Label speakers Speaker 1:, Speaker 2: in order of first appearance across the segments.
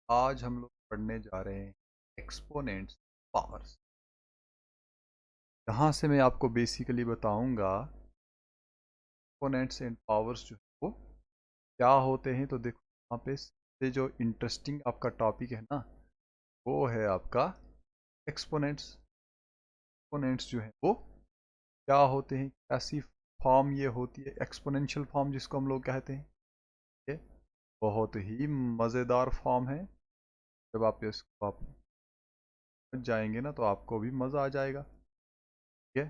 Speaker 1: आज हम लोग पढ़ने जा रहे हैं एक्सपोनेंट्स पावर्स। यहाँ से मैं आपको बेसिकली बताऊंगा एक्सपोनेंट्स एंड पावर्स जो है वो क्या होते हैं। तो देखो यहाँ पे से जो इंटरेस्टिंग आपका टॉपिक है ना, वो है आपका एक्सपोनेंट्स। एक्सपोनेंट्स जो है वो क्या होते हैं, कैसी फॉर्म ये होती है, एक्सपोनेंशियल फॉर्म जिसको हम लोग कहते हैं। ये बहुत ही मज़ेदार फॉर्म है। जब आप इसको आप समझ जाएंगे ना तो आपको भी मज़ा आ जाएगा। ठीक है,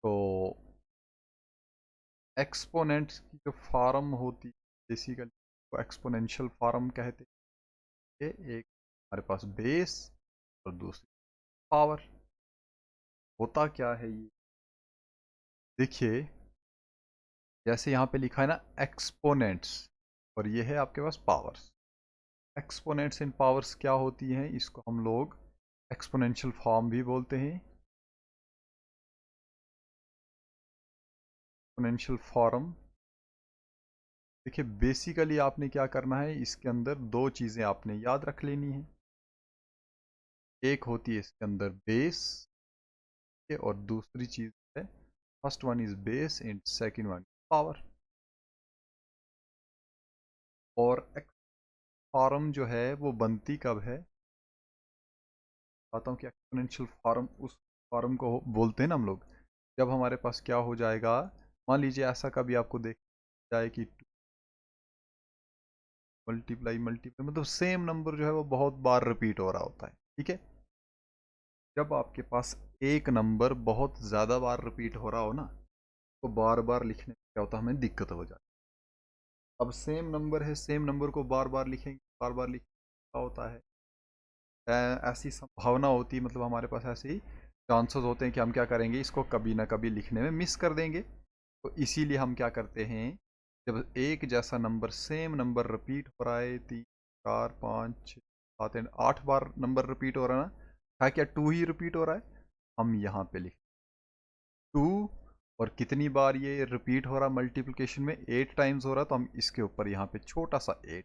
Speaker 1: तो एक्सपोनेंट्स की जो फॉर्म होती है बेसिकली वो एक्सपोनेंशियल फॉर्म कहते हैं। एक हमारे पास बेस और दूसरी पावर। होता क्या है ये देखिए, जैसे यहाँ पे लिखा है ना एक्सपोनेंट्स, और ये है आपके पास पावर्स। एक्सपोनेंट्स एंड पावर्स क्या होती हैं, इसको हम लोग एक्सपोनेंशियल फॉर्म भी बोलते हैं। एक्सपोनेंशियल फॉर्म देखिए, बेसिकली आपने क्या करना है, इसके अंदर दो चीज़ें आपने याद रख लेनी है। एक होती है इसके अंदर बेस और दूसरी चीज है, first one is base and second one power. और फॉर्म जो है वो बनती कब है, बताता हूँ कि एक्सपोनेंशियल फॉर्म उस फॉर्म को बोलते हैं ना हम लोग, जब हमारे पास क्या हो जाएगा। मान लीजिए ऐसा कभी आपको देख जाए कि मल्टीप्लाई मल्टीप्लाई मतलब सेम नंबर जो है वो बहुत बार रिपीट हो रहा होता है। ठीक है, जब आपके पास एक नंबर बहुत ज़्यादा बार रिपीट हो रहा हो ना, तो बार बार लिखने में क्या होता है, हमें दिक्कत हो जाती है। अब सेम नंबर है, सेम नंबर को बार बार लिखेंगे, बार बार लिखने क्या होता है, ऐसी संभावना होती है, मतलब हमारे पास ऐसे ही चांसेस होते हैं कि हम क्या करेंगे, इसको कभी ना कभी लिखने में मिस कर देंगे। तो इसीलिए हम क्या करते हैं, जब एक जैसा नंबर सेम नंबर रिपीट हो रहा है, 3 4 5 6 7 8 बार नंबर रिपीट हो रहा है ना, है क्या 2 ही रिपीट हो रहा है, हम यहाँ पे लिख 2। और कितनी बार ये रिपीट हो रहा, मल्टीप्लिकेशन में 8 टाइम्स हो रहा, तो हम इसके ऊपर यहाँ पे छोटा सा 8,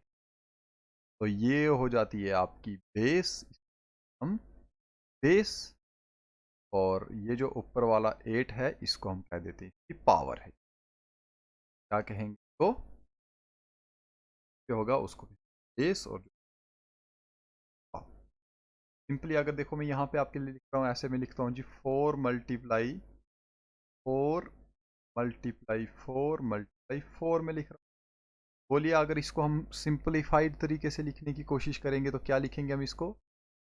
Speaker 1: तो ये हो जाती है आपकी बेस। हम बेस, और ये जो ऊपर वाला 8 है इसको हम कह देते हैं कि पावर है। क्या कहेंगे तो क्या होगा उसको, बेस और पावर। सिंपली अगर देखो मैं यहाँ पे आपके लिए लिख रहा हूँ, ऐसे में लिखता हूँ जी 4 में लिख रहा हूँ। बोलिए अगर इसको हम सिंपलीफाइड तरीके से लिखने की कोशिश करेंगे तो क्या लिखेंगे हम इसको।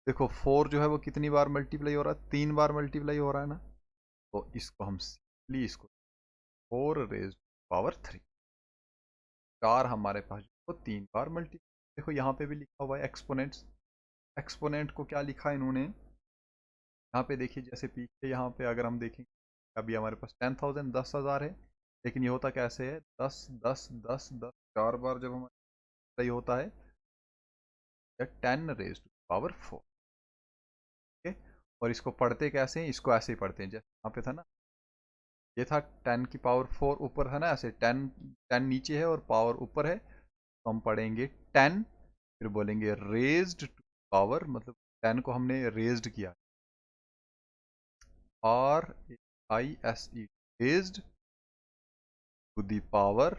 Speaker 1: देखो 4 जो है वो कितनी बार मल्टीप्लाई हो रहा है, 3 बार मल्टीप्लाई हो रहा है ना, तो इसको हम सिंपली इसको 4 रेज़ पावर 3, 4 हमारे पास जो 3 बार मल्टी। देखो यहाँ पे भी लिखा हुआ है एक्सपोनेंट्स। एक्सपोनेंट को क्या लिखा है इन्होंने, यहाँ पे देखिए, जैसे पीछे यहाँ पे अगर हम देखें, अभी हमारे पास 10,000 10,000 है, लेकिन ये होता कैसे है, 10 10 10 10 4 बार जब हमारा ये होता है 10 रेज़ टू पावर 4। ठीक है, और इसको पढ़ते कैसे हैं, इसको ऐसे ही पढ़ते हैं जैसे यहाँ पे था ना, ये था 10 की पावर 4 ऊपर है ना, ऐसे 10 नीचे है और पावर ऊपर है, तो हम पढ़ेंगे 10, फिर बोलेंगे रेज्ड टू पावर, मतलब 10 को हमने रेज्ड किया, RAISE, raised to the power,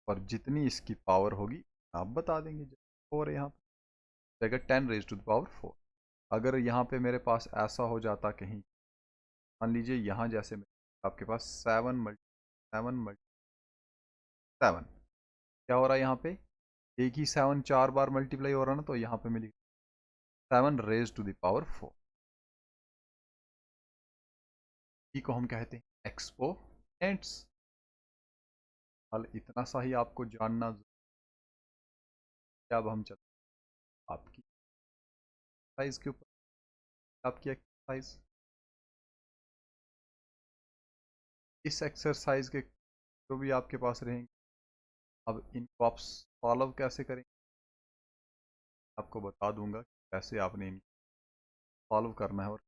Speaker 1: और जितनी इसकी पावर होगी आप बता देंगे। 4 है यहाँ पे, जगह 10 रेज्ड टू दी पावर 4। अगर यहाँ पे मेरे पास ऐसा हो जाता कहीं, मान लीजिए यहाँ जैसे आपके पास 7 क्या हो रहा है यहाँ पे, एक ही 7 4 बार मल्टीप्लाई हो रहा है ना, तो यहाँ पे मैं लिख 7 रेज़ टू दी पावर 4, इसी को हम कहते हैं एक्सपोनेंट्स। हाल इतना सा ही आपको जानना जरूरी है। अब हम चलते हैं आपकी एक्सरसाइज के ऊपर। आपकी एक्सरसाइज, इस एक्सरसाइज के जो भी आपके पास रहेंगे, अब इनको आप सॉल्व कैसे करेंगे आपको बता दूंगा, कैसे आपने इनको सॉल्व करना है। और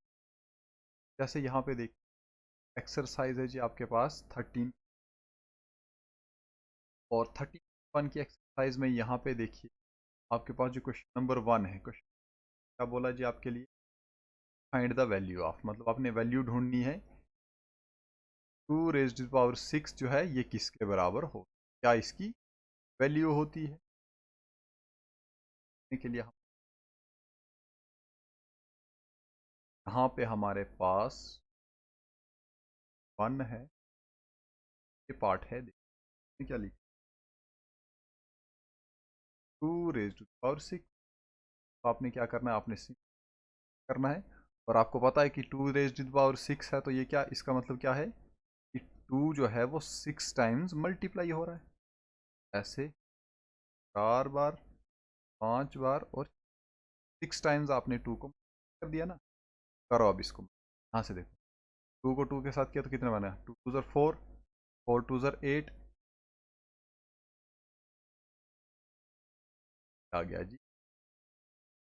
Speaker 1: जैसे यहाँ पे देखिए एक्सरसाइज है जी आपके पास 13, और 31 की एक्सरसाइज में यहाँ पे देखिए आपके पास जो क्वेश्चन नंबर 1 है, क्वेश्चन क्या बोला जी आपके लिए, फाइंड द वैल्यू ऑफ, मतलब आपने वैल्यू ढूंढनी है 2⁻6 जो है ये किसके बराबर हो, क्या इसकी वैल्यू होती है। के लिए यहाँ पे हमारे पास 1 है, ये पार्ट है, देखिए क्या लिखा, 2⁻6। तो आपने क्या करना है, आपने 6 करना है, और आपको पता है कि 2⁻6 है, तो ये क्या, इसका मतलब क्या है कि 2 जो है वो 6 टाइम्स मल्टीप्लाई हो रहा है, ऐसे 4 बार, 5 बार, और 6 टाइम्स आपने 2 को कर दिया ना। करो अब इसको यहाँ से देखो, 2 को 2 के साथ किया तो कितने बना, 2 2 ज़र 4, 4 2 ज़र 8, आ गया जी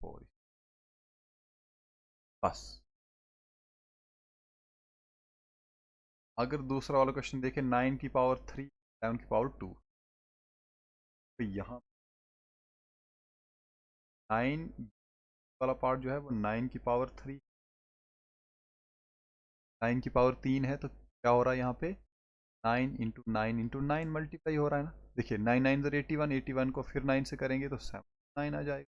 Speaker 1: 4, बस। अगर दूसरा वाला क्वेश्चन देखें, 9 की पावर 3, 11 की पावर 2, तो यहाँ 9 वाला पार्ट जो है वो 9 की पावर 3, 9 की पावर 3 है, तो क्या हो रहा है यहाँ पे, 9 मल्टीप्लाई हो रहा है ना। देखिए 9 9 ज़र 81, 81 को फिर 9 से करेंगे तो 79 आ जाएगा।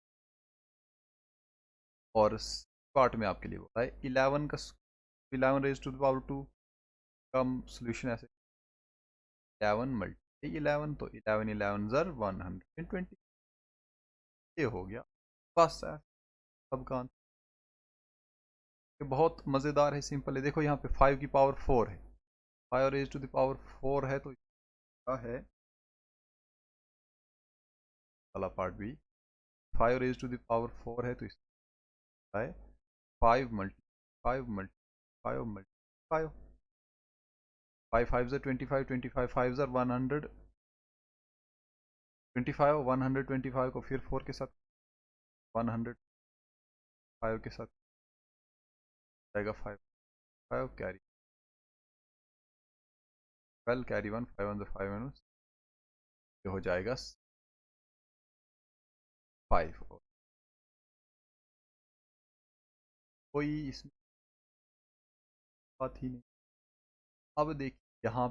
Speaker 1: और पार्ट में आपके लिए बोला है 11 का 11 रेज टू द पावर 2 का सोल्यूशन ऐसे 11 मल्टीप्लाई 11, तो 11 11 ज़र 120, ये हो गया, बस है सबका आंसर। ये बहुत मज़ेदार है, सिंपल है। देखो यहाँ पे 5 की पावर 4 है, 5 रेज टू द पावर 4 है, तो क्या है वाला पार्ट भी 5 रेज टू द पावर 4 है, तो इसका है 5 मल्टी 5 मल्टी 5 मल्टी 5, 5 5 ज़र 25, 25 5 ज़र 125, 125 को फिर 4 के साथ 105 के साथ जाएगा, 5 5 कैरी 12 कैरी 1, 5 1 5 1, ये हो जाएगा 5। और कोई इसमें बात ही नहीं। अब देखिए यहाँ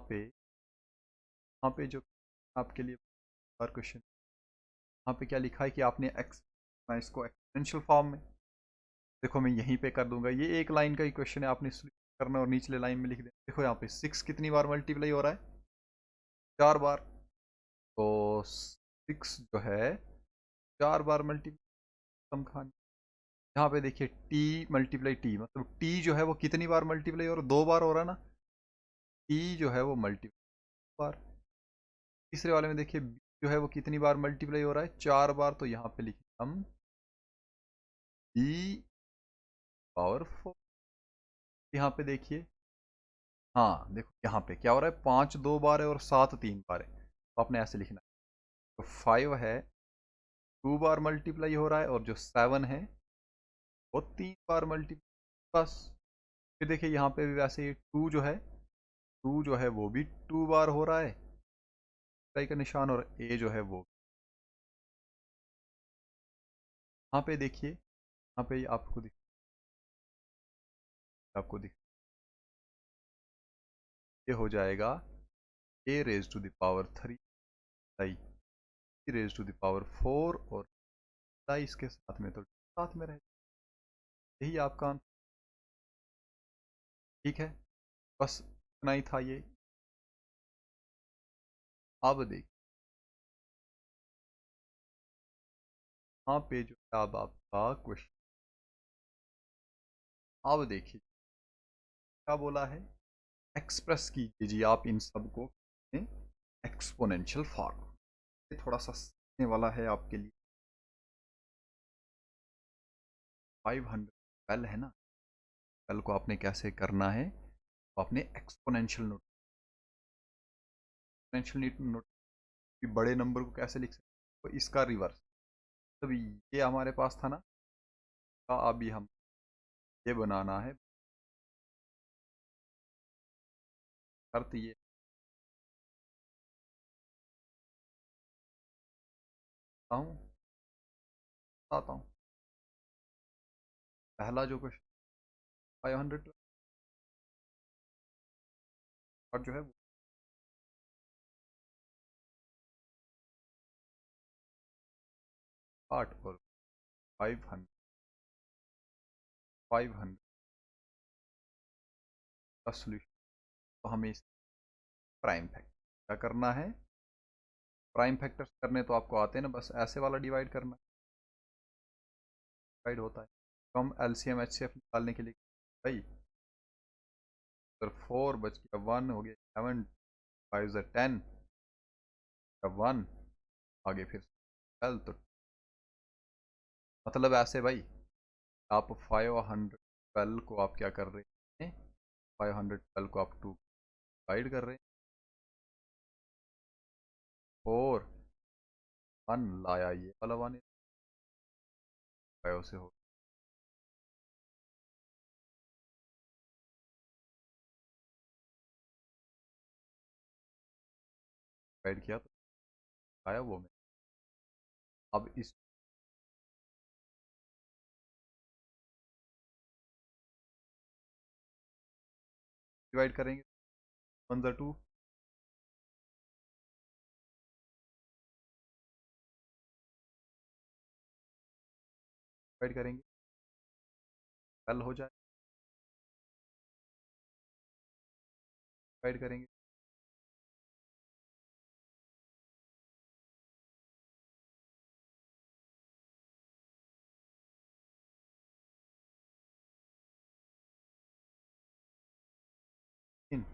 Speaker 1: पे जो आपके लिए और क्वेश्चन, यहाँ पे क्या लिखा है कि आपने एक्स, मैं इसको एक्सपोनेंशियल फॉर्म में, देखो मैं यहीं पे कर दूंगा, ये एक लाइन का ही क्वेश्चन है, आपने करना और निचले लाइन में लिख देना। देखो यहाँ पे 6 कितनी बार मल्टीप्लाई हो रहा है, 4 बार, तो 6 जो है 4 बार मल्टीप्लाई खान। यहाँ पे देखिए टी मल्टीप्लाई टी, मतलब टी जो है वो कितनी बार मल्टीप्लाई हो रहा है, 2 बार हो रहा है ना, टी जो है वो मल्टीप्लाई बार। तीसरे वाले में देखिए बी जो है वो कितनी बार मल्टीप्लाई हो रहा है, 4 बार, तो यहाँ पे लिखे हम बी पावर 4। यहाँ पे देखिए, हाँ देखो यहाँ पे क्या हो रहा है, 5 2 बार है और 7 3 बार है, तो आपने ऐसे लिखना है। तो 5 है 2 बार मल्टीप्लाई हो रहा है, और जो 7 है वो 3 बार मल्टीप्लाई, बस। फिर देखिए यहाँ पे भी वैसे ही 2 जो है, 2 जो है वो भी 2 बार हो रहा है, का निशान, और ए जो है वो यहाँ पे देखिए, यहाँ पे आपको दिख ये हो जाएगा a raise to the power 3 i raise to the power 4, और इसके साथ में तो साथ में रहे, यही आपका आंसर। ठीक है, बस इतना ही था ये। अब देखिए यहाँ पे जो है अब आपका क्वेश्चन, अब देखिए क्या बोला है, एक्सप्रेस कीजिए जी आप इन सब को एक्सपोनेंशियल फॉर्म। ये थोड़ा सा सीखने वाला है आपके लिए। 500 पहले है ना, कल को आपने कैसे करना है, तो आपने एक्सपोनेंशियल नोट बड़े नंबर को कैसे लिख सकते, तो इसका रिवर्स, तब ये हमारे पास था ना, तो अभी हम ये बनाना है, शर्त ये हूँ बताता हूँ। पहला जो क्वेश्चन 500 और जो है वो 8 और 500 का सोल्यूशन। तो हमें इस प्राइम फैक्टर क्या करना है? प्राइम फैक्टर्स करने तो आपको आते हैं ना, बस ऐसे वाला डिवाइड करना डिवाइड होता है। तो हम एलसीएम एचसीएफ निकालने के लिए भाई, तो 4 बच गया 1 हो गया 7, 5 से 10 1 आगे फिर 12, तो मतलब ऐसे भाई आप 512 को आप क्या कर रहे हैं, 512 को आप 2 डिवाइड कर रहे हैं, 4 1 लाया ये वाला 1 5 से हो डिवाइड किया तो आया वो में। अब इस डिवाइड करेंगे 1 से 2 डिवाइड करेंगे 12 हो जाए, डिवाइड करेंगे 3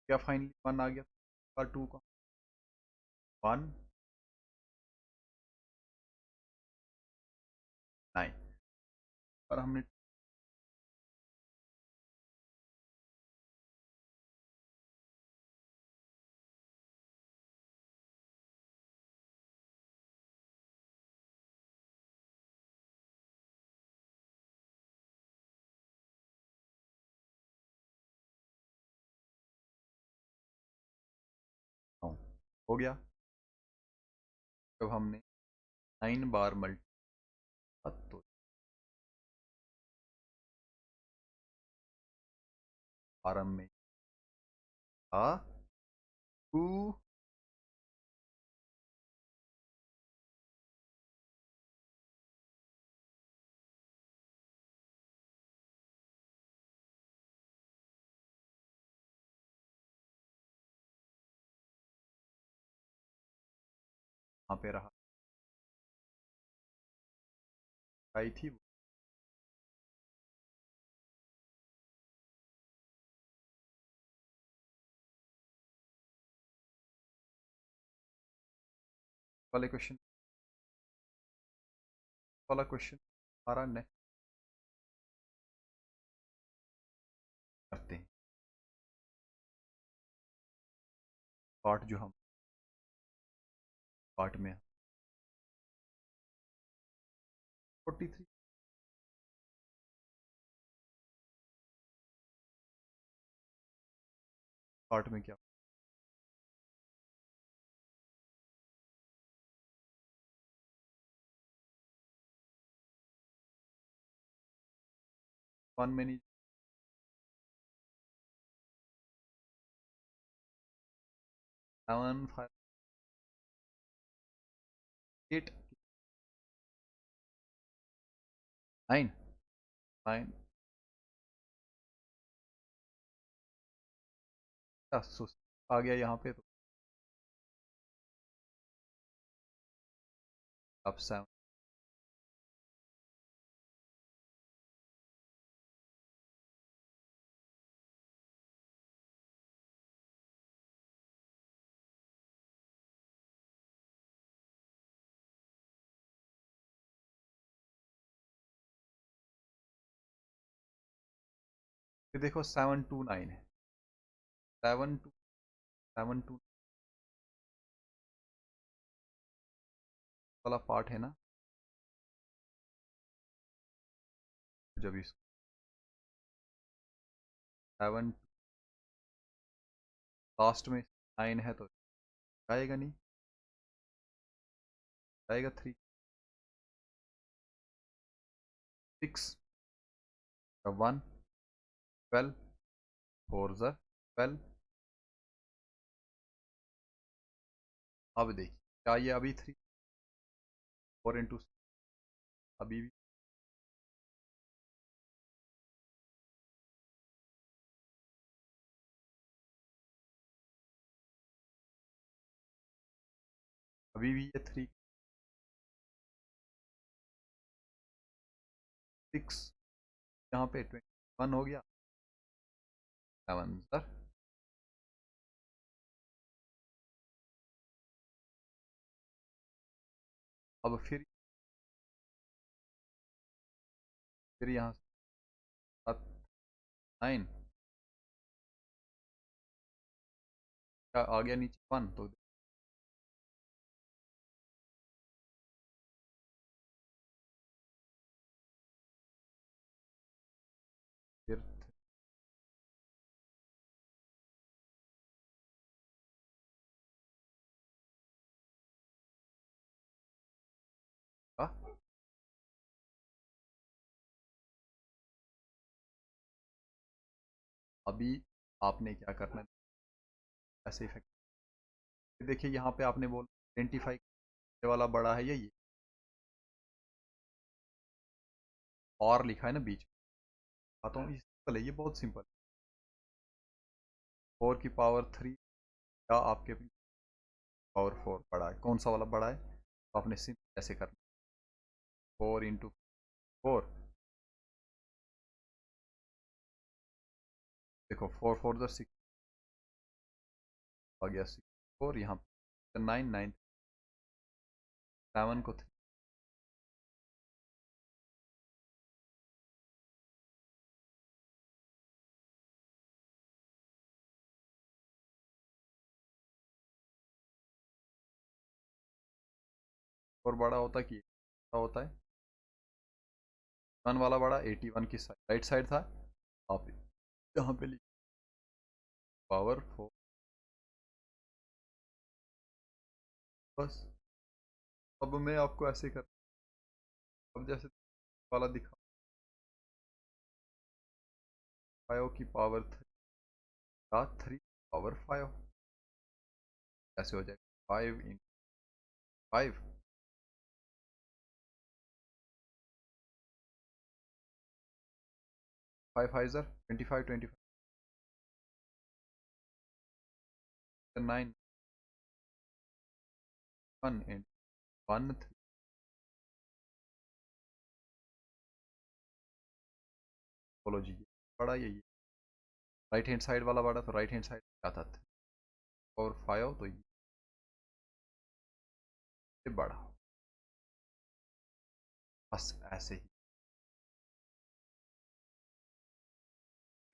Speaker 1: क्या फाइनली 1 आ गया और 2 का 1 9 और हमने हो गया। जब हमने 9 बार मल्टीप्लाई तो आरंभ में था 2, वहाँ पे रहा आई थी वाले क्वेश्चन वाला क्वेश्चन हमारा नेक्स्ट करते हैं। पार्ट जो हम पार्ट में 43 पार्ट में क्या 1 में नहीं 7 5 8 9 9 आ गया यहाँ पे, तो अब 7 फिर देखो 7 2 9 है, 7 टू वाला पार्ट है ना, जब इस 7 लास्ट में 9 है तो आएगा नहीं, आएगा 3, 6 1 12, 4 ज़र 12। अब देखिए क्या ये अभी 3 4 इंटू अभी भी ये 3 6 यहाँ पे 21 हो गया, 7 ज़र अब फिर यहाँ 9 क्या आ गया नीचे 1, तो फिर आ, अभी आपने क्या करना है, ऐसे इफेक्ट देखिए यहाँ पे आपने बोला आइडेंटिफाई वाला बड़ा है ये और लिखा है ना बीच में, आता हूँ सिंपल है, ये बहुत सिंपल है। 4 की पावर 3 या आपके पावर 4 बड़ा है, कौन सा वाला बड़ा है, तो आपने सिंपल ऐसे करना, 4 इंटू 4, देखो 4 4 ज़र 6 आ गया, 6 4 यहाँ 9 9 7 को 3, और बड़ा होता कि बड़ा होता है 1 वाला बड़ा 81 की साइड राइट साइड था, आप यहाँ पे लिख पावर 4, बस। अब मैं आपको ऐसे कर, अब जैसे वाला दिखा 5 की पावर 3 का 3 पावर 5 ऐसे हो जाएगा 5 इंटू 5, 5 5 ज़र 25 25 9 1 इंटू 1 3, बोलो जी ये बड़ा यही राइट हैंड साइड वाला बड़ा, तो राइट हैंड साइड क्या था और 5, तो ये बड़ा, बस ऐसे ही।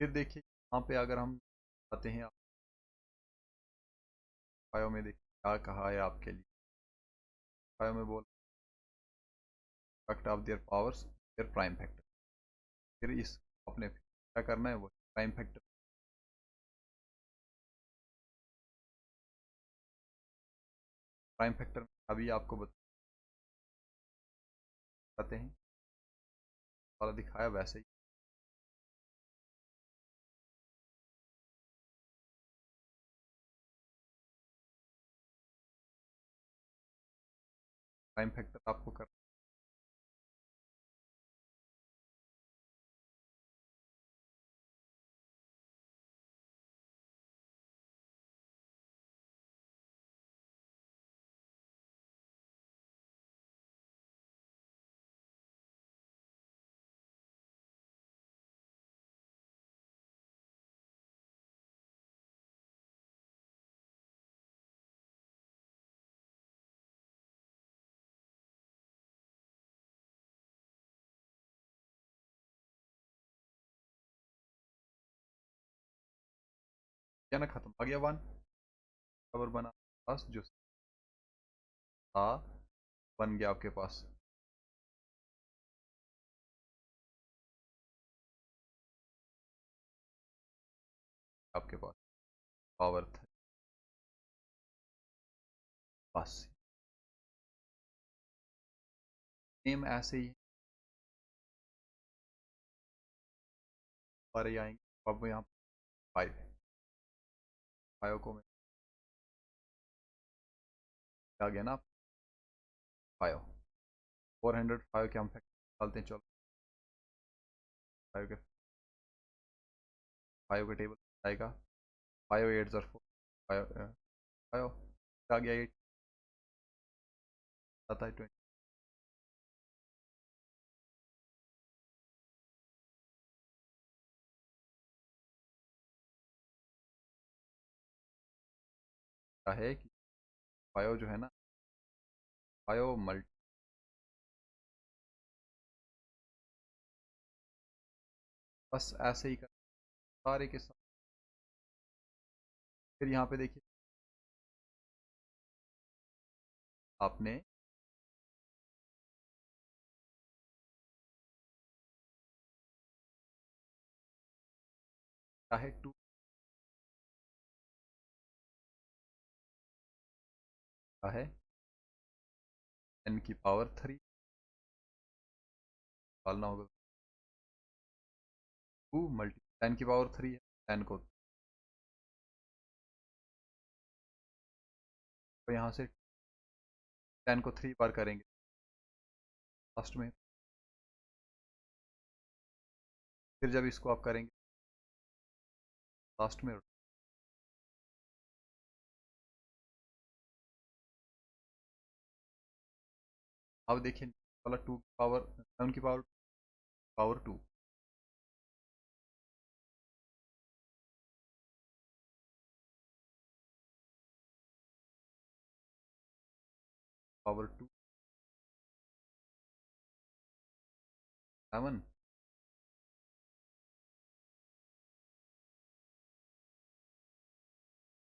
Speaker 1: फिर देखिए यहाँ पे अगर हम आते हैं 5 में, देखिए क्या कहा है आपके लिए, 5 में बोल fact of their powers their prime factor, फिर इस अपने क्या करना है वो प्राइम फैक्टर, प्राइम फैक्टर अभी आपको बताते हैं, वाला दिखाया वैसे ही प्राइम फैक्टर आपको कर क्या ना, खत्म, आ गया 1 बराबर बना पास जो था, बन गया आपके पास आपके पास पावर था बस। सेम ऐसे ही हमारे आएंगे। अब यहाँ 5 5 को मैं आ गया ना 5 405 के हम फैक्टर डालते हैं। चलो 5 के 5 के टेबल आएगा 5 8 ज़र 4 5 5 आ गया 8 आता है 20 का है कि 5 जो है ना 5 मल्टी बस ऐसे ही कर सारे के साथ। फिर यहाँ पे देखिए आपने क्या है 2 का है 10 की पावर 3 डालना होगा 2 मल्टी 10 की पावर 3 है 10 को तो यहाँ से 10 को 3 बार करेंगे लास्ट में। फिर जब इसको आप करेंगे लास्ट में अब देखिए वाला 2 की पावर 7 की पावर पावर 2 पावर 2 7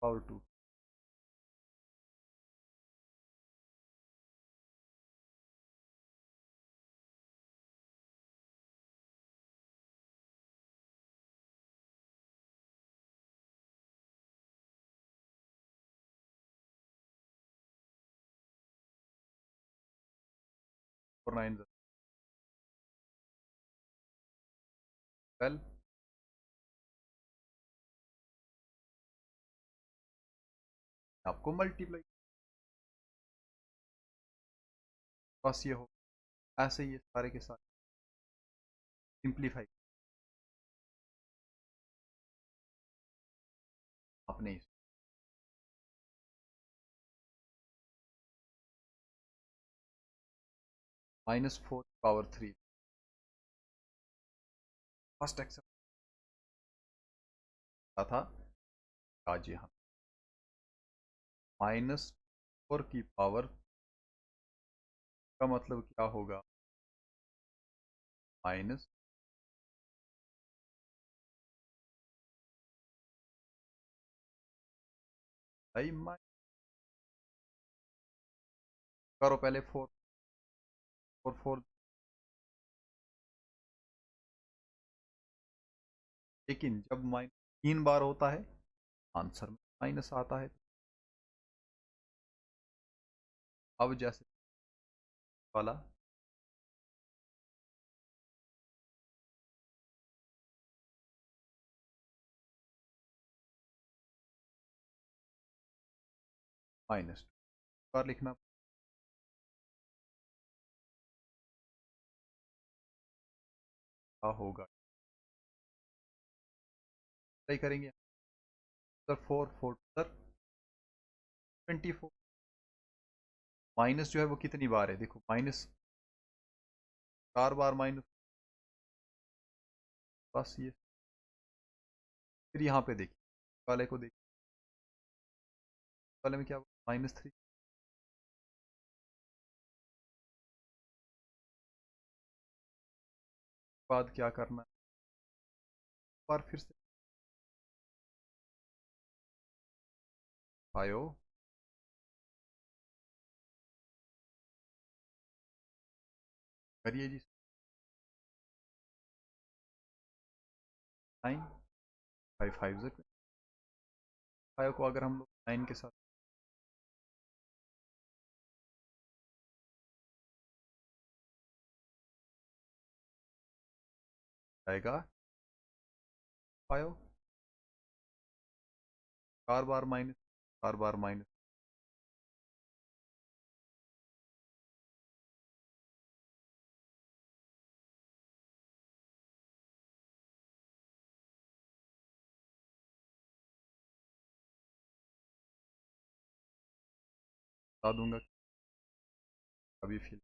Speaker 1: पावर 2 और 9 12 आपको मल्टीप्लाई बस ये हो ऐसे ही है सारे के सारे सिंप्लीफाई आपने -4 पावर 3 फर्स्ट एक्सेप्ट था जी हाँ -4 की पावर का मतलब क्या होगा माइनस भाई करो पहले 4 और 4 लेकिन जब माइनस 3 बार होता है आंसर में माइनस आता है। अब जैसे वाला -2 बार लिखना क्या होगा ट्राई करेंगे सर 4 4 सर 24 माइनस जो है वो कितनी बार है देखो माइनस 4 बार माइनस बस ये। फिर यहाँ पे देखिए वाले को देखिए वाले में क्या -3 बाद क्या करना है बार फिर से फाइव करिए जी 9 फाइव फाइव से फाइव को अगर हम लोग 9 के साथ आएगा 5 4 बार माइनस 4 बार माइनस बता दूंगा अभी फिल